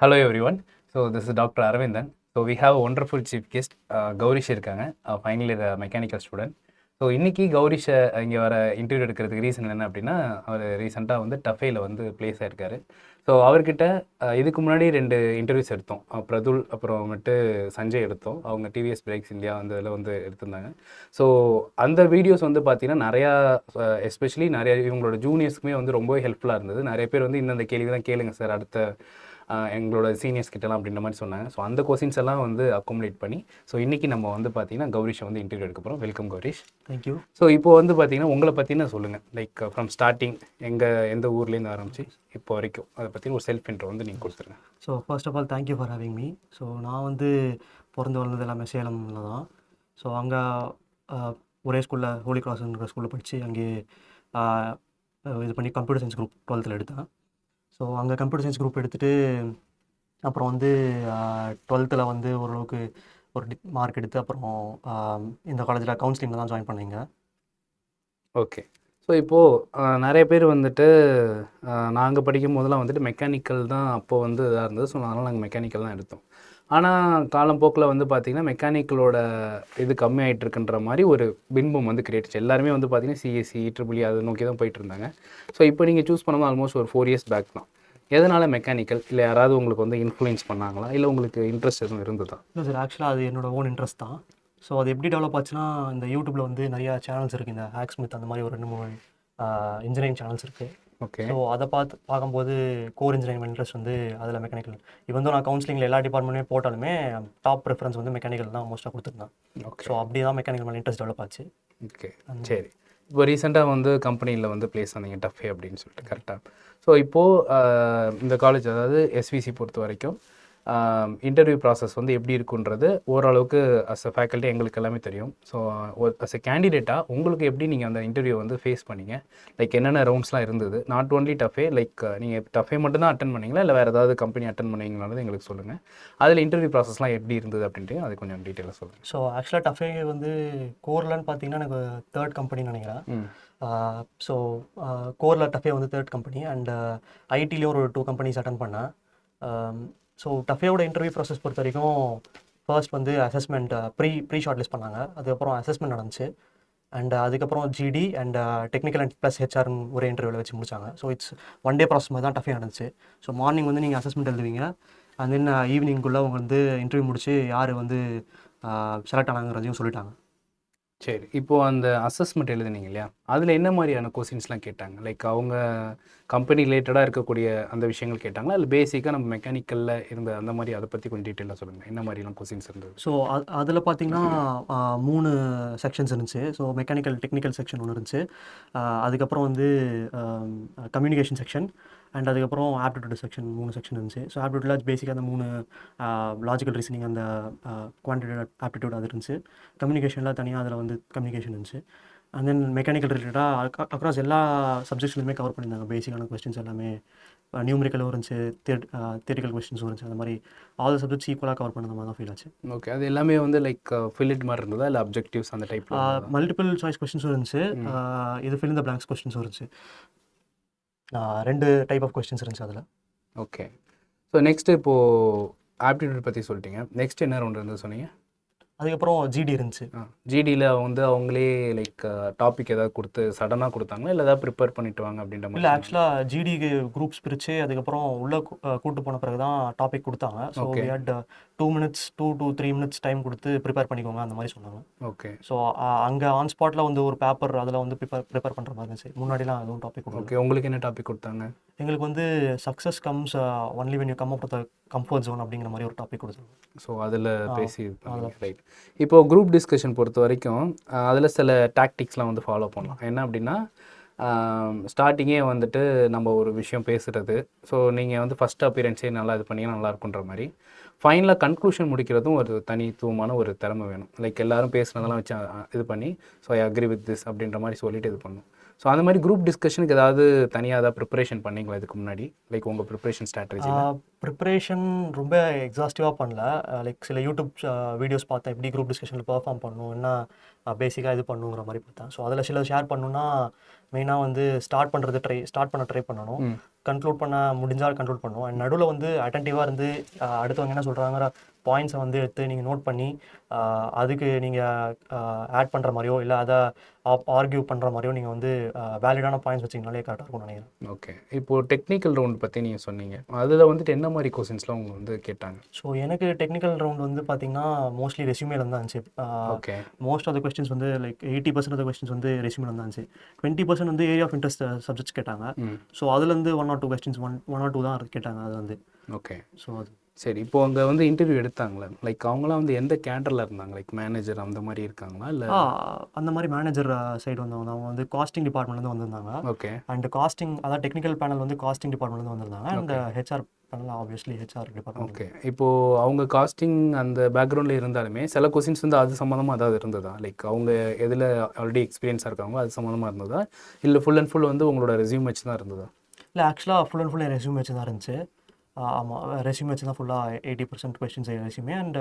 Hello everyone. So this is Dr. Aravindan. So we have a wonderful chief guest, Gaurish இருக்காங்க, final year mechanical student. So இன்றைக்கி கௌரிஷை இங்கே வர interview எடுக்கிறதுக்கு reason என்ன அப்படின்னா, அவர் ரீசெண்டாக வந்து டஃபேயில் வந்து ப்ளேஸ் ஆகிருக்காரு. ஸோ அவர்கிட்ட இதுக்கு முன்னாடி 2 இன்டர்வியூஸ் எடுத்தோம். பிரதுல் அப்புறமேட்டு சஞ்சய் எடுத்தோம். அவங்க டிவிஎஸ் பிரேக்ஸ் இந்தியா வந்து இதில் வந்து எடுத்திருந்தாங்க. ஸோ அந்த வீடியோஸ் வந்து பார்த்திங்கன்னா நிறையா எஸ்பெஷலி நிறைய இவங்களோட ஜூனியர்ஸ்க்குமே வந்து ரொம்ப ஹெல்ப்ஃபுல்லாக இருந்தது. நிறைய பேர் வந்து இந்த கேள்வி தான் கேளுங்க சார் அடுத்த எங்களோட சீனியர்ஸ் கிட்டலாம் அப்படின்ற மாதிரி சொன்னாங்க. ஸோ அந்த கொஸ்டின்ஸ் எல்லாம் வந்து அக்குமுலேட் பண்ணி ஸோ இன்றைக்கி நம்ம வந்து பார்த்திங்கன்னா கௌரிஷை வந்து இன்டர்வியூ எடுக்க போகிறோம். வெல்கம் கௌரிஷ். தேங்க்யூ. ஸோ இப்போது வந்து பார்த்திங்கன்னா உங்களை பற்றின சொல்லுங்கள். லைக் ஃப்ரம் ஸ்டார்டிங் எந்த ஊர்லேருந்து ஆரம்பிச்சு இப்போ வரைக்கும் அதை பற்றி ஒரு செல்ஃப் இன்ட்ரோ வந்து நீங்கள் கொடுத்துருங்க. So first of all thank you for having me. So நான் வந்து பிறந்து வளர்ந்தது எல்லாமே சேலமில் தான். ஸோ அங்கே ஒரே ஸ்கூலில் ஹோலி கிராஸ்ன்ற ஸ்கூலில் படித்து அங்கே இது பண்ணி கம்ப்யூட்டர் சயின்ஸ் குரூப் 12th எடுத்தேன். ஸோ அங்கே கம்ப்யூட்டர் சயின்ஸ் குரூப் எடுத்துகிட்டு அப்புறம் வந்து 12th வந்து ஓரளவுக்கு ஒரு மார்க் எடுத்து அப்புறம் இந்த காலேஜில் கவுன்சிலிங்கில் தான் ஜாயின் பண்ணீங்க. ஓகே. ஸோ இப்போது நிறைய பேர் வந்துட்டு நாங்கள் படிக்கும் போதெல்லாம் வந்துட்டு மெக்கானிக்கல் தான் அப்போது வந்து இதாக இருந்தது. ஸோ அதனால் நாங்கள் மெக்கானிக்கல் தான் எடுத்தோம். ஆனால் காலப்போக்கில் வந்து பார்த்திங்கன்னா மெக்கானிக்கலோட இது கம்மியாகிட்டு இருக்குன்ற மாதிரி ஒரு பின்பம் வந்து கிரியேட்ஸ். எல்லாருமே வந்து பார்த்திங்கன்னா சிஎஸ்சி ட்ரிபிள்இ அதை நோக்கி தான் போயிட்டு இருந்தாங்க. ஸோ இப்போ நீங்கள் சூஸ் பண்ணும்போது ஆல்மோஸ்ட் ஒரு 4 years பேக் தான். எதனால் மெக்கானிக்கல்? இல்லை யாராவது உங்களுக்கு வந்து இன்ஃப்ளூயன்ஸ் பண்ணாங்களா, இல்லை உங்களுக்கு இன்ட்ரெஸ்ட் எதுவும் இருந்ததா? இல்லை சார், ஆக்சுவலாக அது என்னோடய ஓன் இன்ட்ரெஸ்ட் தான். ஸோ அது எப்படி டெவலப் ஆச்சுன்னா, இந்த யூடியூப்பில் வந்து நிறையா சேனல்ஸ் இருக்குது. இந்த ஹேக்ஸ்மித் அந்த மாதிரி ஒரு 2-3 இன்ஜினியரிங் சேனல்ஸ் இருக்குது. ஓகே. ஸோ அதை பார்க்கும்போது கோர் இன்ஜினியரிங் இன்ட்ரெஸ்ட் வந்து அதில் மெக்கானிக்கல். இவன் நான் கவுன்சிலிங்கில் எல்லா டிபார்ட்மெண்ட்டுமே போட்டாலுமே டாப் ப்ரிஃபரன்ஸ் வந்து மெக்கானிக்கல் தான் மோஸ்ட்டாக கொடுத்துருந்தேன். ஓகே. ஸோ அப்படி தான் மெக்கானிக்கல் மேலே இன்ட்ரெஸ்ட் டெவலப் ஆச்சு. ஓகே, சரி. இப்போ ரீசெண்டாக வந்து கம்பெனியில் வந்து ப்ளேஸ் ஆனீங்க டஃபே அப்படின்னு சொல்லிட்டு, கரெக்டாக? ஸோ இப்போது இந்த காலேஜ் அதாவது எஸ்விசி பொறுத்த வரைக்கும் இன்டர்வியூ ப்ராசஸ் வந்து எப்படி இருக்குன்றது ஓரளவுக்கு அஸ் அ ஃபேக்கல்ட்டி எங்களுக்கு எல்லாமே தெரியும். ஸோ அஸ் எ கேண்டிடேட்டாக உங்களுக்கு எப்படி நீங்கள் அந்த இன்டர்வியூ வந்து ஃபேஸ் பண்ணீங்க? லைக் என்னென்ன ரவுண்ட்ஸ்லாம் இருந்தது? நாட் ஓன்லி டஃபே, லைக் நீங்கள் டஃபே மட்டும் தான் அட்டன் பண்ணீங்களா, இல்லை வேறு ஏதாவது கம்பெனி அட்டன் பண்ணீங்களானது எங்களுக்கு சொல்லுங்கள். அதில் இன்டர்வியூ ப்ராசஸ்லாம் எப்படி இருந்தது அப்படின்ட்டு அது கொஞ்சம் டீட்டெயிலாக சொல்லுங்கள். ஸோ ஆக்சுவலாக டஃபே வந்து கோர்லன்னு பார்த்தீங்கன்னா எனக்கு 3rd கம்பெனின்னு நினைக்கிறேன். ஸோ கோரில் டஃபே வந்து 3rd கம்பெனி அண்ட் ஐடிலையும் ஒரு 2 கம்பெனிஸ் அட்டன் பண்ணேன். ஸோ டஃபேவோட இன்டர்வியூ ப்ராசஸ் பொறுத்த வரைக்கும் ஃபர்ஸ்ட் வந்து அசஸ்மெண்ட் ப்ரீ ஷார்ட் லிஸ்ட் பண்ணாங்க. அதுக்கப்புறம் அசஸ்மெண்ட் நடந்துச்சு அண்ட் அதுக்கப்புறம் GD and technical and plus ஹெச்ஆர்னு ஒரே இன்டர்வியூவில் வச்சு முடிச்சாங்க. ஸோ இட்ஸ் 1 day ப்ராசஸ் மாதிரி தான் டஃபே நடந்துச்சு. ஸோ மார்னிங் வந்து நீங்கள் அசஸ்மெண்ட் எழுதுவீங்க அண்ட் தென் ஈவினிங்குள்ளே அவங்க வந்து இன்டர்வியூ முடிச்சு யார் வந்து செலக்ட் ஆனாங்கிறதையும் சொல்லிட்டாங்க. சரி. இப்போது அந்த அசஸ்மெண்ட் எழுதுனீங்க இல்லையா, அதில் என்ன மாதிரியான கொஸ்டின்ஸ்லாம் கேட்டாங்க? லைக் அவங்க கம்பெனி ரிலேட்டடாக இருக்கக்கூடிய அந்த விஷயங்கள் கேட்டாங்களா, இல்லை பேசிக்காக நம்ம மெக்கானிக்கலில் இருந்த அந்த மாதிரி அதை பற்றி கொஞ்சம் டீட்டெயிலாக சொல்லுங்கள். என்ன மாதிரிலாம் கொஸ்டின்ஸ் இருந்தது? ஸோ அதில் பார்த்தீங்கன்னா 3 செக்ஷன்ஸ் இருந்துச்சு. ஸோ மெக்கானிக்கல் டெக்னிக்கல் செக்ஷன் ஒன்று இருந்துச்சு. அதுக்கப்புறம் வந்து கம்யூனிகேஷன் செக்ஷன் அண்ட் அதுக்கப்புறம் ஆப்டிடியூட் செக்ஷன் 3 செக்ஷன் இருந்துச்சு. ஸோ ஆப்டிடியூட்டில் பேசிக்காக அந்த 3 லாஜிக்கல் ரீசனிங் அந்த குவான்டிடேட்டிவ் ஆப்டிடியூட் அது இருந்துச்சு. கம்யூனிகேஷனில் தனியாக அதில் வந்து கம்யூனிகேஷன் இருந்துச்சு. அண்ட் தென் மெக்கானிக்கல் ரிலேட்டடாக அக்ராஸ் எல்லா சப்ஜெக்ட்ஸ்லையுமே கவர் பண்ணியிருந்தாங்க. பேசிக்கான கொஸ்டின்ஸ் எல்லாமே நியூமரிக்கலும் இருந்துச்சு, தியரிட்டிக்கல் கொஸ்டின்ஸும் இருந்துச்சு. அந்த மாதிரி ஆல் சப்ஜெக்ட்ஸ் ஈக்குவலாக கவர் பண்ண மாதிரி தான் ஃபீல் ஆச்சு. ஓகே. அது எல்லாமே வந்து லைக் ஃபில்லிட் மாதிரி இருந்ததா, இல்லை அப்ஜெக்டிவ்ஸ் அந்த டைப்? மல்டிபிள் சாய்ஸ் கொஸ்டின்ஸும் இருந்துச்சு, இது ஃபில் இன் த பிளாங்க்ஸ் கொஸ்டின்ஸும் இருந்துச்சு. 2 டைப் ஆஃப் கொஸ்டின்ஸ் இருந்துச்சு அதில். ஓகே. ஸோ நெக்ஸ்ட்டு இப்போது ஆப்டிடியூட் பற்றி சொல்லிட்டீங்க. நெக்ஸ்ட் என்ன ரவுண்ட் இருந்தது சொன்னீங்க? அதுக்கப்புறம் ஜிடி இருந்துச்சு. ஜிடியில் வந்து அவங்களே லைக் டாபிக் ஏதாவது கொடுத்து சடனாக கொடுத்தாங்களா, இல்லை ஏதாவது ப்ரிப்பேர் பண்ணிட்டு வாங்க அப்படின்ற மாதிரி? இல்லை, ஆக்சுவலாக ஜிடிக்கு குரூப்ஸ் பிரித்து அதுக்கப்புறம் உள்ளே கூட்டு போன பிறகு தான் டாபிக் கொடுத்தாங்க. So we had 2 minutes 2 to 3 minutes time கொடுத்து ப்ரிப்பேர் பண்ணிக்கோங்க அந்த மாதிரி சொன்னாங்க. ஓகே. ஸோ அங்கே ஆன் ஸ்பாட்டில் வந்து ஒரு பேப்பர் அதில் வந்து ப்ரிப்பேர் பண்ணுற மாதிரி இருந்துச்சு. முன்னாடிலாம் அதுவும் டாபிக் கொடுத்தாங்க. ஓகே. உங்களுக்கு என்ன டாபிக் கொடுத்தாங்க? எங்களுக்கு வந்து success comes only when you come up with comfort zone அப்படிங்கிற மாதிரி ஒரு டாபிக் கொடுத்தாங்க. ஸோ அதில் பேசி ரைட். இப்போது குரூப் டிஸ்கஷன் பொறுத்த வரைக்கும் அதில் சில டாக்டிக்ஸ்லாம் வந்து ஃபாலோ பண்ணலாம். என்ன அப்படின்னா, ஸ்டார்டிங்கே வந்துட்டு நம்ம ஒரு விஷயம் பேசுகிறது. ஸோ நீங்கள் வந்து ஃபஸ்ட் அப்பியரன்ஸே நல்லா இது பண்ணிங்கன்னா நல்லா இருக்குன்ற மாதிரி, ஃபைனலாக கன்க்ளூஷன் முடிக்கிறதும் ஒரு தனித்துவமான ஒரு திறமை வேணும். லைக் எல்லோரும் பேசுனதெல்லாம் வச்சு இது பண்ணி so I agree with this அப்படின்ற மாதிரி சொல்லிட்டு இது பண்ணணும். ஸோ அந்த மாதிரி குரூப் டிஸ்கஷனுக்கு ஏதாவது தனியாக ஏதாவது ப்ரிப்பரேஷன் பண்ணிங்களா இதுக்கு முன்னாடி? லைக் உங்கள் ப்ரிப்பரேஷன் ஸ்ட்ராட்டஜி? ப்ரிப்பரேஷன் ரொம்ப எக்ஸாஸ்டிவாக பண்ணல. லைக் சில யூடியூப் வீடியோஸ் பார்த்தேன், எப்படி குரூப் டிஸ்கஷனில் பெர்ஃபார்ம் பண்ணணும், என்ன பேசிக்காக இது பண்ணுங்கிற மாதிரி பார்த்தேன். ஸோ அதில் சில ஷேர் பண்ணணுன்னா மெயினாக வந்து ஸ்டார்ட் பண்ண ட்ரை பண்ணணும். கன்க்ளூட் பண்ண முடிஞ்சால் கன்க்ளூட் பண்ணுவோம். அண்ட் நடுவில் வந்து அட்டென்டிவாக இருந்து அடுத்தவங்க என்ன சொல்கிறாங்கிற பாயிண்ட்ஸை வந்து எடுத்து நீங்கள் நோட் பண்ணி அதுக்கு நீங்கள் ஆட் பண்ணுற மாதிரியோ இல்லை அதை ஆர்கியூ பண்ணுற மாதிரியோ நீங்கள் வந்து வேலிடான பாயிண்ட்ஸ் வச்சிங்கனாலே கரெக்டாக இருக்கும்னு நினைக்கிறேன். ஓகே. இப்போது டெக்னிக்கல் ரவுண்ட் பற்றி நீங்கள் சொன்னீங்க, அதில் வந்துட்டு என்ன மாதிரி கொஸ்டின்ஸ்லாம் அவங்க வந்து கேட்டாங்க? ஸோ எனக்கு டெக்னிக்கல் ரவுண்ட் வந்து பார்த்தீங்கன்னா மோஸ்ட்லி ரெஸ்யூமேல தான் இருந்துச்சு. Okay. Most of the questions வந்து லைக் 80% ஆஃப் த கொஸ்டின்ஸ் வந்து ரெஸ்யூமேல தான் இருந்துச்சு. 20% வந்து ஏரியா ஆஃப் இன்ட்ரெஸ்ட் சப்ஜெக்ட்ஸ் கேட்டாங்க. ஸோ அதுலேருந்து 1 or 2 கொஸ்டின்ஸ் 1 or 2 தான் கேட்டாங்க. அது வந்து ஓகே. ஸோ அது சரி. இப்போ அங்கே வந்து இன்டர்வியூ எடுத்தாங்களே, லைக் அவங்களாம் வந்து எந்த கேண்டரில் இருந்தாங்க? லைக் மேனேஜர் அந்த மாதிரி இருக்காங்களா இல்லை? அந்த மாதிரி மேனேஜர் சைடு வந்தவங்க அவங்க வந்து காஸ்டிங் டிபார்ட்மெண்ட்லேருந்து வந்திருந்தாங்க. ஓகே. அண்ட் காஸ்டிங் அதாவது டெக்னிக்கல் பேனல் வந்து காஸ்டிங் டிபார்ட்மெண்ட்லேருந்து வந்திருந்தாங்க. And HR panel obviously HR department. Okay. இப்போது அவங்க காஸ்டிங் அந்த பேக்ரவுண்டில் இருந்தாலுமே சில கொஸ்டின்ஸ் வந்து அது சம்மந்தமாக ஏதாவது இருந்ததா? லைக் அவங்க எதில் ஆல்ரெடி எக்ஸ்பீரியன்ஸாக இருக்காங்களோ அது சம்மந்தமாக இருந்ததா, இல்லை ஃபுல் அண்ட் ஃபுல் வந்து உங்களோட ரெஸ்யூம் வச்சு தான் இருந்ததா? இல்லை, ஆக்சுவலாக ஃபுல் அண்ட் ஃபுல் ரெஸ்யூம் வச்சு தான் இருந்துச்சு. ஆமாம், ரெஸ்யூம் வச்சு தான் ஃபுல்லாக 80% கொஸ்டின்ஸ் ரெஸ்யூமே. அண்ட்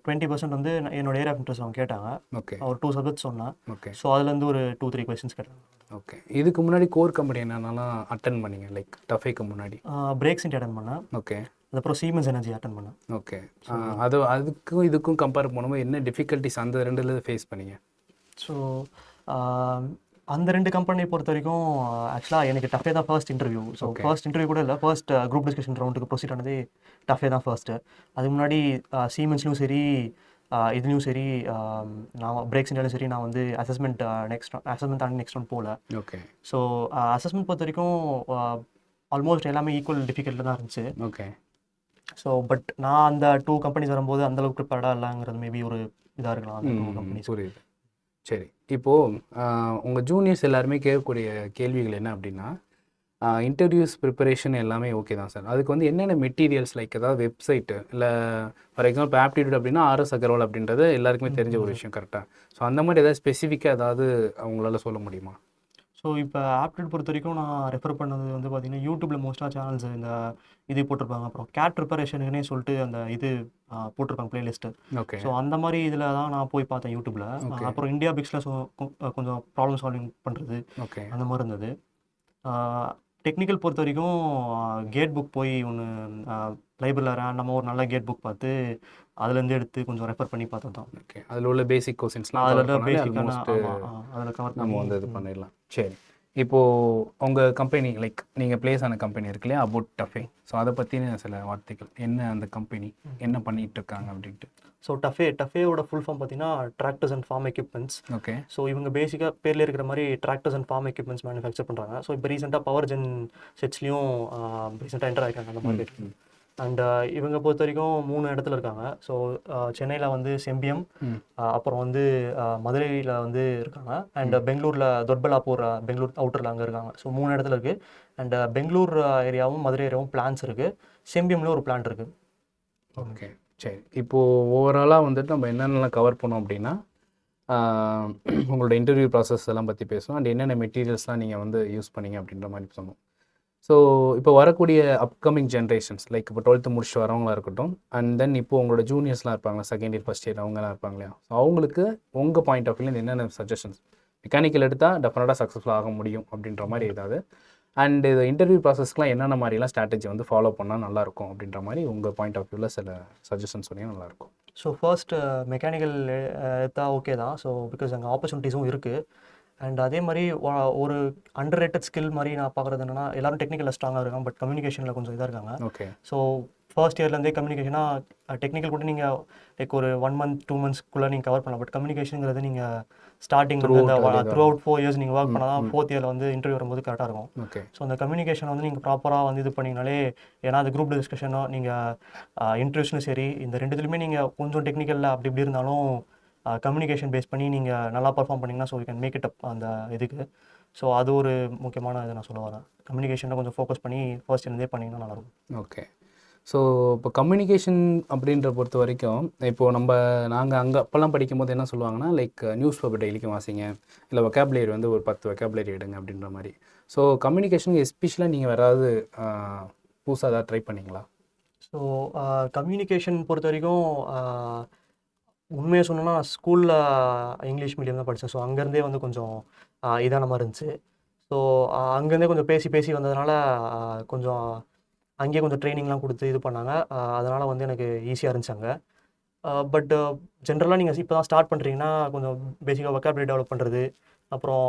20% வந்து என்னோட ஏரியா ஆஃப் இன்ட்ரெஸ்ட் அவங்க கேட்டாங்க. ஓகே. ஒரு 2 சப்ஜெக்ட் சொன்னேன். ஓகே. ஸோ அதுலேருந்து ஒரு 2-3 கொஸ்டின்ஸ் கேட்டாங்க. ஓகே. இதுக்கு முன்னாடி கோர் கம்பெனி என்னென்னலாம் அட்டன் பண்ணீங்க? லைக் டஃபேக்கு முன்னாடி பிரேக்ஸ் இன்ட் அட்டன் பண்ணேன். ஓகே. அதுக்கப்புறம் சீமென்ஸ் எனர்ஜி அட்டன் பண்ணேன். ஓகே. அதுக்கும் இதுக்கும் கம்பேர் பண்ணும்போது என்ன டிஃபிகல்ட்டிஸ் அந்த ரெண்டுல ஃபேஸ் பண்ணீங்க? ஸோ அந்த 2 கம்பெனியை பொறுத்த வரைக்கும் ஆக்சுவலாக எனக்கு டஃபே தான் first interview. So first interview கூட இல்லை, ஃபர்ஸ்ட் குரூப் டிஸ்கஷன் ரவுண்டுக்கு ப்ரொசீட் ஆனது டஃபே தான் ஃபர்ஸ்ட்டு. அதுக்கு முன்னாடி சீமென்ஸ்லையும் சரி இதுலேயும் சரி நான் பிரேக்ஸ் இண்டியாலும் சரி நான் வந்து அசஸ்மெண்ட் தாண்டி நெக்ஸ்ட் ரவுண்ட் போகல. ஓகே. ஸோ அசஸ்மெண்ட் பொறுத்த வரைக்கும் ஆல்மோஸ்ட் எல்லாமே ஈக்குவல் டிஃபிகல்ட்டாக தான் இருந்துச்சு. ஓகே. ஸோ பட் நான் அந்த 2 கம்பெனிஸ் வரும்போது அந்தளவுக்கு ப்ரிப்பேர்டாக இல்லைங்கிறது மேபி ஒரு இதாக இருக்கலாம் அந்த 2 கம்பெனிஸ். புரியுது. சரி. இப்போது உங்கள் ஜூனியர்ஸ் எல்லாருமே கேட்கக்கூடிய கேள்விகள் என்ன அப்படின்னா, இன்டர்வியூஸ் ப்ரிப்பரேஷன் எல்லாமே ஓகே தான் சார், அதுக்கு வந்து என்னென்ன மெட்டீரியல்ஸ் லைக் ஏதாவது வெப்சைட்டு இல்லை ஃபார் எக்ஸாம்பிள் ஆப்டிடியூட் அப்படின்னா RS அகர்வால் அப்படின்றது எல்லாருக்குமே தெரிஞ்ச ஒரு விஷயம் கரெக்டாக. ஸோ அந்த மாதிரி ஏதாவது ஸ்பெசிஃபிக்காக ஏதாவது அவங்களால சொல்ல முடியுமா? ஸோ இப்போ ஆப்டிடியூட் பொறுத்த வரைக்கும் நான் ரெஃபர் பண்ணது வந்து பார்த்தீங்கன்னா யூடியூப்பில் மோஸ்ட்டாக சேனல்ஸ் இந்த இது போட்டிருப்பாங்க. அப்புறம் கேட் ப்ரிப்பரேஷனுக்குனே சொல்லிட்டு அந்த இது போட்டிருப்பாங்க பிளேலிஸ்ட்டு. ஓகே. ஸோ அந்த மாதிரி இதில் தான் நான் போய் பார்த்தேன் யூடியூப்பில். அப்புறம் இந்தியா பிக்ஸில் கொஞ்சம் ப்ராப்ளம் சால்விங் பண்ணுறது ஓகே. அந்த மாதிரி இருந்தது. டெக்னிக்கல் பொறுத்த வரைக்கும் கேட் புக் போய் ஒன்று லைப்ரரியில் ரேண்டமாக ஒரு நல்ல கேட் புக் பார்த்து அதுலேருந்து எடுத்து கொஞ்சம் ரெஃபர் பண்ணி பார்த்தது தான். ஓகே. அதில் உள்ள பேசிக் கொஸ்டின்ஸ்லாம் அதில் பேசிக்கான அதில் கவர் நம்ம வந்து இது பண்ணிடலாம். சரி. இப்போது உங்கள் கம்பெனி லைக் நீங்கள் பிளேஸ் ஆன கம்பெனி இருக்கு இல்லையா, அபவுட் டஃபே, ஸோ அதை பற்றின சில வார்த்தைகள் என்ன, அந்த கம்பெனி என்ன பண்ணிகிட்டு இருக்காங்க அப்படின்ட்டு. ஸோ டஃபேயோட ஃபுல் ஃபார்ம் பார்த்தீங்கன்னா tractors and farm equipments. Okay. So இவங்க பேசிக்காக பேரில் இருக்கிற மாதிரி tractors and farm equipments manufacture பண்ணுறாங்க. ஸோ இப்போ ரீசெண்டாக பவர் ஜென் செட்ஸ்லையும் ரீசெண்டாக என்டர் ஆகிருக்காங்க அந்த மாதிரி. அண்ட் இவங்க பொறுத்த வரைக்கும் 3 இடத்துல இருக்காங்க. ஸோ சென்னையில் வந்து செம்பியம், அப்புறம் வந்து மதுரையில் வந்து இருக்காங்க, அண்ட் பெங்களூரில் தொட்பலாப்பூர் பெங்களூர் அவுட்டரில் அங்கே இருக்காங்க. ஸோ 3 இடத்துல இருக்குது. அண்ட் பெங்களூர் ஏரியாவும் மதுரை ஏரியாவும் பிளான்ஸ் இருக்குது. செம்பியமில் ஒரு பிளான்ட் இருக்குது. ஓகே. சரி. இப்போது ஓவராலாக வந்துட்டு நம்ம என்னென்னலாம் கவர் பண்ணோம் அப்படின்னா, உங்களோட இன்டர்வியூ ப்ராசஸ் எல்லாம் பற்றி பேசணும், அண்ட் என்னென்ன மெட்டீரியல்ஸ்லாம் நீங்கள் வந்து யூஸ் பண்ணீங்க அப்படின்ற மாதிரி சொன்னோம். ஸோ இப்போ வரக்கூடிய அப்கமிங் ஜென்ரேஷன்ஸ் லைக் இப்போ 12th முடிச்சுட்டு வரவங்களா இருக்கட்டும், அண்ட் தென் இப்போ உங்களோட ஜூனியர்ஸ்லாம் இருப்பாங்க, செகண்ட் இயர் ஃபஸ்ட் இயர் அவங்கலாம் இருப்பாங்க இல்லையா, ஸோ அவங்களுக்கு உங்கள் பாயிண்ட் ஆஃப் வியூவில் என்னென்ன சஜஷன்ஸ், மெக்கானிக்கல் எடுத்தால் டெஃபினட்டாக சக்ஸஸ்ஃபுல் ஆக முடியும் அப்படின்ற மாதிரி ஏதாவது, அண்ட் இது இன்டர்வியூ ப்ராசஸ்க்குலாம் என்னென்ன மாதிரிலாம் ஸ்ட்ராட்டஜி வந்து ஃபாலோ பண்ணால் நல்லாயிருக்கும் அப்படின்ற மாதிரி உங்கள் பாயிண்ட் ஆஃப் வியூவில் சில சஜஷன்ஸ் சொன்னீங்கன்னா நல்லாயிருக்கும். ஸோ ஃபர்ஸ்ட் மெக்கானிக்கல் எடுத்தால் ஓகே தான். ஸோ பிகாஸ் அங்கே ஆப்பர்ச்சுனிட்டிஸும் இருக்குது. அண்ட் அதே மாதிரி ஒரு அண்டர் ரேட்டட் ஸ்கில் மாதிரி நான் பார்க்குறது என்னென்னா, எல்லாரும் டெக்னிக்கலில் ஸ்ட்ராங்காக இருக்காங்க, பட் கம்யூனிகேஷனில் கொஞ்சம் இதாக இருக்காங்க. ஓகே. ஸோ ஃபர்ஸ்ட் இயர்லேருந்தே கம்யூனிகேஷனாக டெக்னிக்கல் கூட நீங்கள் லைக் ஒரு 1 month 2 monthsக்குள்ளே நீங்கள் கவர் பண்ணலாம். பட் கம்யூனிகேஷனுங்கிறது நீங்கள் ஸ்டார்டிங் த்ரூ அவுட் 4 years நீங்கள் ஒர்க் பண்ணால் தான் 4th இயரில் வந்து இன்டர்வியூ வரும்போது கரெக்டாக இருக்கும். ஓகே. ஸோ அந்த கம்யூனிகேஷன் வந்து நீங்கள் ப்ராப்பராக வந்து இது பண்ணிங்கனாலே, ஏன்னா அது குரூப் டிஸ்கஷனோ நீங்கள் இன்டர்வியூஸ்னு சரி இந்த 2த்துலையுமே நீங்கள் கொஞ்சம் டெக்னிக்கலில் அப்படி இப்படி இருந்தாலும் கம்யூனிகேஷன் பேஸ் பண்ணி நீங்கள் நல்லா பர்ஃபார்ம் பண்ணிங்கன்னா so you can make it up அந்த இதுக்கு. ஸோ அது ஒரு முக்கியமான இதை நான் சொல்ல வரேன். கம்யூனிகேஷனில் கொஞ்சம் ஃபோக்கஸ் பண்ணி ஃபர்ஸ்ட் இருந்தே பண்ணிங்கன்னா நல்லாயிருக்கும். ஓகே. ஸோ இப்போ கம்யூனிகேஷன் அப்படின்ற பொறுத்த வரைக்கும் இப்போது நாங்கள் அங்கே அப்போல்லாம் படிக்கும்போது என்ன சொல்லுவாங்கன்னா, லைக் நியூஸ் பேப்பர் டெய்லிக்கும் வாசிங்க, இல்லை வெக்காபுலரி வந்து ஒரு 10 வெக்காபுலரி எடுங்க அப்படின்ற மாதிரி. ஸோ கம்யூனிகேஷனுக்கு எஸ்பெஷலாக நீங்கள் வேறாவது புதுசாக ஏதாவது ட்ரை பண்ணிங்களா? ஸோ கம்யூனிகேஷன் பொறுத்த வரைக்கும் உண்மையாக சொன்னோன்னா ஸ்கூலில் இங்கிலீஷ் மீடியம் தான் படித்தேன். ஸோ அங்கேருந்தே வந்து கொஞ்சம் இதான மாதிரி இருந்துச்சு. ஸோ அங்கேருந்தே கொஞ்சம் பேசி பேசி வந்ததுனால கொஞ்சம் அங்கேயே கொஞ்சம் ட்ரைனிங்லாம் கொடுத்து இது பண்ணாங்க. அதனால் வந்து எனக்கு ஈஸியாக இருந்துச்சு அங்கே. பட் ஜென்ரலாக நீங்கள் இப்போ தான் ஸ்டார்ட் பண்ணுறீங்கன்னா கொஞ்சம் பேசிக்காக வொக்காபுலரி டெவலப் பண்ணுறது, அப்புறம்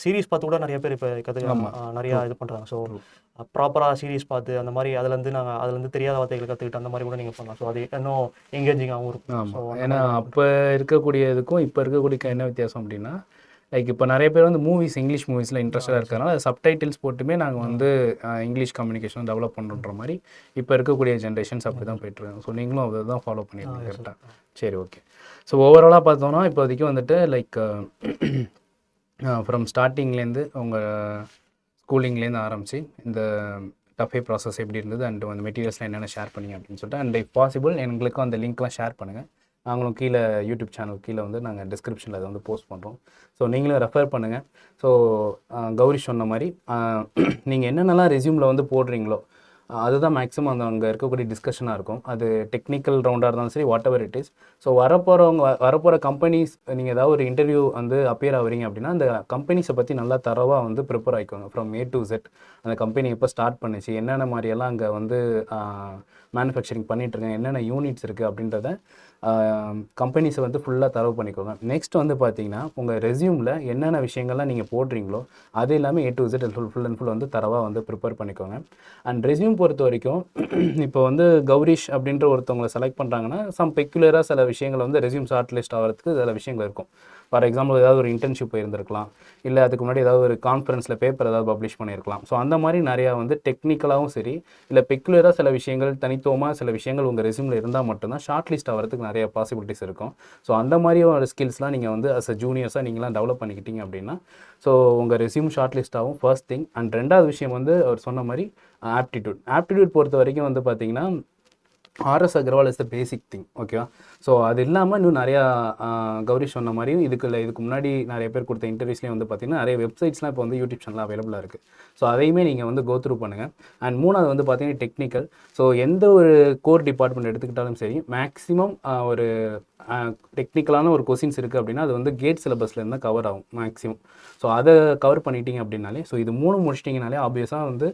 சீரிஸ் பார்த்து கூட நிறைய பேர் இப்போ நிறையா இது பண்ணுறாங்க. ஸோ ப்ராப்பராக சீரிஸ் பார்த்து அந்த மாதிரி அதுலேருந்து தெரியாத வார்த்தைகள் கற்றுக்கிட்டு அந்த மாதிரி கூட நீங்கள் பண்ணலாம். ஸோ அது இன்னும் எங்கேஜிங்காகவும் இருக்கும். ஸோ ஏன்னா அப்போ இருக்கக்கூடிய இதுக்கும் இப்போ இருக்கக்கூடிய என்ன வித்தியாசம் அப்படின்னா, லைக் இப்போ நிறைய பேர் வந்து இங்கிலீஷ் மூவிஸில் இன்ட்ரெஸ்டாக இருக்கிறதுனால சப்டைட்டில்ஸ் போட்டுமே நாங்கள் வந்து இங்கிலீஷ் கம்யூனிகேஷன் டெவலப் பண்ணுற மாதிரி இப்போ இருக்கக்கூடிய ஜென்ரேஷன்ஸ் அப்படி தான் போயிட்டுருக்காங்க. ஸோ நீங்களும் அதை தான் ஃபாலோ பண்ணியிருக்கீங்க கரெக்டாக. சரி, ஓகே. ஸோ ஓவராலாக பார்த்தோன்னா இப்போதைக்கு வந்துட்டு லைக் ஃப்ரம் ஸ்டார்டிங்லேருந்து உங்கள் ஸ்கூலிங்லேருந்து ஆரம்பித்து இந்த டஃபே ப்ராசஸ் எப்படி இருந்தது அண்ட் அந்த மெட்டீரியல்ஸ்லாம் என்னென்ன ஷேர் பண்ணிங்க அப்படின்னு சொல்லிட்டு, அண்ட் இஃப் பாசிபிள் எங்களுக்கும் அந்த லிங்க்லாம் ஷேர் பண்ணுங்கள். நாங்களும் கீழே யூடியூப் சேனல் கீழே வந்து நாங்கள் டிஸ்கிரிப்ஷனில் அதை வந்து போஸ்ட் பண்ணுறோம். ஸோ நீங்களும் ரெஃபர் பண்ணுங்கள். ஸோ கௌரி சொன்ன மாதிரி நீங்கள் என்னென்னலாம் ரெஸ்யூமில் வந்து போடுறீங்களோ அதுதான் மேக்ஸிமம் அங்கே இருக்கக்கூடிய டிஸ்கஷனாக இருக்கும். அது டெக்னிக்கல் ரவுண்டாக இருந்தாலும் சரி, what ever it is. So வரப்போகிற கம்பெனிஸ் நீங்கள் ஏதாவது ஒரு இன்டர்வியூ வந்து அப்பியர் ஆகுறீங்க அப்படின்னா அந்த கம்பெனிஸை பற்றி நல்லா தரவாக வந்து ப்ரிப்பேர் ஆகிக்கோங்க. ஃப்ரம் A to Z அந்த கம்பெனி எப்போ ஸ்டார்ட் பண்ணிச்சு, என்னென்ன மாதிரியெல்லாம் அங்கே வந்து மேனுஃபேக்சரிங் பண்ணிகிட்ருக்காங்க, என்னென்ன யூனிட்ஸ் இருக்குது அப்படின்றத கம்பெனிஸை வந்து ஃபுல்லாக தரவு பண்ணிக்கோங்க. நெக்ஸ்ட் வந்து பார்த்தீங்கன்னா உங்கள் ரெஸ்யூமில் என்னென்ன விஷயங்கள்லாம் நீங்கள் போடுறீங்களோ அது எல்லாமே A to Z full and full வந்து தரவாக வந்து ப்ரிப்பேர் பண்ணிக்கோங்க. அண்ட் ரெஸ்யூம் பொறுத்த வரைக்கும் இப்போ வந்து கௌரிஷ் அப்படின்ற ஒருத்தவங்களை செலக்ட் பண்ணுறாங்கன்னா சம் பெக்குலராக சில விஷயங்கள் வந்து ரெஸ்யூம் ஷார்ட் லிஸ்ட் ஆகிறதுக்கு சில விஷயங்கள் இருக்கும். ஃபார் எக்ஸாம்பிள் ஏதாவது ஒரு இன்டர்ன்ஷிப் போயிருந்திருக்கலாம், இல்லை அதுக்கு முன்னாடி ஏதாவது ஒரு கான்ஃபரன்ஸில் பேப்பர் ஏதாவது பப்ளிஷ் பண்ணியிருக்கலாம். ஸோ அந்த மாதிரி நிறையா வந்து டெக்னிக்கலாகவும் சரி, இல்லை பெக்குலராக சில விஷயங்கள் தனித்துவமாக சில விஷயங்கள் உங்கள் ரெஸ்யூமில் இருந்தால் மட்டும்தான் ஷார்ட் லிஸ்ட் ஆகிறதுக்கு நிறைய பாசிபிலிட்டிஸ் இருக்கும். ஸோ அந்த மாதிரி ஒரு ஸ்கில்ஸ்லாம் நீங்கள் வந்து அஸ் அ ஜூனியர்ஸாக நீங்களாம் டெவலப் பண்ணிக்கிட்டீங்க அப்படின்னா ஸோ உங்கள் ரெஸ்யூம் ஷார்ட் லிஸ்ட் ஆகும், ஃபர்ஸ்ட் திங். அண்ட் ரெண்டாவது விஷயம் வந்து அவர் சொன்ன மாதிரி ஆப்டிடியூட் பொறுத்த வரைக்கும் வந்து பார்த்தீங்கன்னா RS Agarwal is the basic thing. ஓகேவா? ஸோ அது இல்லாமல் இன்னும் நிறையா கௌரி சொன்ன மாதிரியும் இதுக்கு முன்னாடி நிறைய பேர் கொடுத்த இன்டர்வியூஸ்லேயும் வந்து பார்த்தீங்கன்னா நிறைய வெப்சைட்ஸ்லாம் இப்போ வந்து யூடியூப் சேனலில் அவைலபிளாக இருக்குது. ஸோ அதையுமே நீங்கள் வந்து கோ த்ரூ பண்ணுங்கள். அண்ட் மூணாவது வந்து பார்த்தீங்கன்னா டெக்னிக்கல். ஸோ எந்த ஒரு கோர் டிபார்ட்மெண்ட் எடுத்துக்கிட்டாலும் சரி, மேக்ஸிமம் ஒரு டெக்னிக்கலான ஒரு கொஸ்டின்ஸ் இருக்குது அப்படின்னா அது வந்து கேட் சிலபஸ்லேருந்து தான் கவர் ஆகும் மேக்ஸிமம். ஸோ அதை கவர் பண்ணிட்டீங்க அப்படின்னாலே, ஸோ இது 3 முடிச்சிட்டிங்கனாலே ஆப்வியஸாக வந்து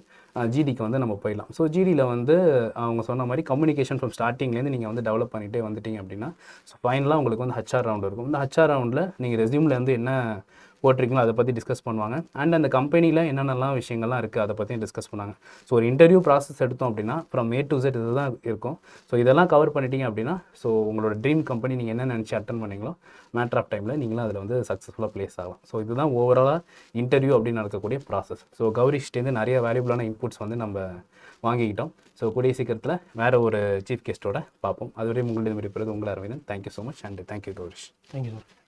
ஜிடிக்கு வந்து நம்ம போயிடலாம். ஸோ ஜிடியில் வந்து அவங்க சொன்ன மாதிரி கம்யூனிகேஷன் ஃப்ரம் ஸ்டார்டிங்லேருந்து நீங்கள் வந்து டெவலப் பண்ணிகிட்டே வந்துட்டீங்க அப்படின்னா ஸோ ஃபைனலாக உங்களுக்கு வந்து HR ரவுண்ட் இருக்கும். இந்த HR ரவுண்டில் நீங்கள் ரெஸ்யூமில் வந்து என்ன போட்டிருக்கீங்களோ அதை பற்றி டிஸ்கஸ் பண்ணுவாங்க. அண்ட் அந்த கம்பெனியில் என்னென்னலாம் விஷயங்கள்லாம் இருக்குது அதை பற்றியும் டிஸ்கஸ் பண்ணுவாங்க. ஸோ ஒரு இன்டர்வியூ ப்ராசஸ் எடுத்தோம் அப்படின்னா ஃப்ரம் A to Z இது தான் இருக்கும். ஸோ இதெல்லாம் கவர் பண்ணிட்டீங்க அப்படின்னா ஸோ உங்களோட ட்ரீம் கம்பெனி நீங்கள் என்ன நினச்சி அட்டன் பண்ணீங்களோ மேட்டர் ஆஃப் டைமில் நீங்களும் அதில் வந்து சக்ஸஸ்ஃபுல்லாக ப்ளேஸ் ஆகலாம். ஸோ இதுதான் ஓவராலாக இன்டர்வியூ அப்படின்னு நடக்கக்கூடிய ப்ராசஸ். ஸோ கௌரிஷ்டேருந்து நிறைய வேல்யூபிளான இன்புட்ஸ் வந்து நம்ம வாங்கிக்கிட்டோம். ஸோ கூடிய சீக்கிரத்தில் வேறு ஒரு சீஃப் கெஸ்ட்டோட பார்ப்போம். அதுவரை உங்களுடைய விருப்பது உங்கள் Aravindan. Thank you so much and thank you Gourish. Thank you sir.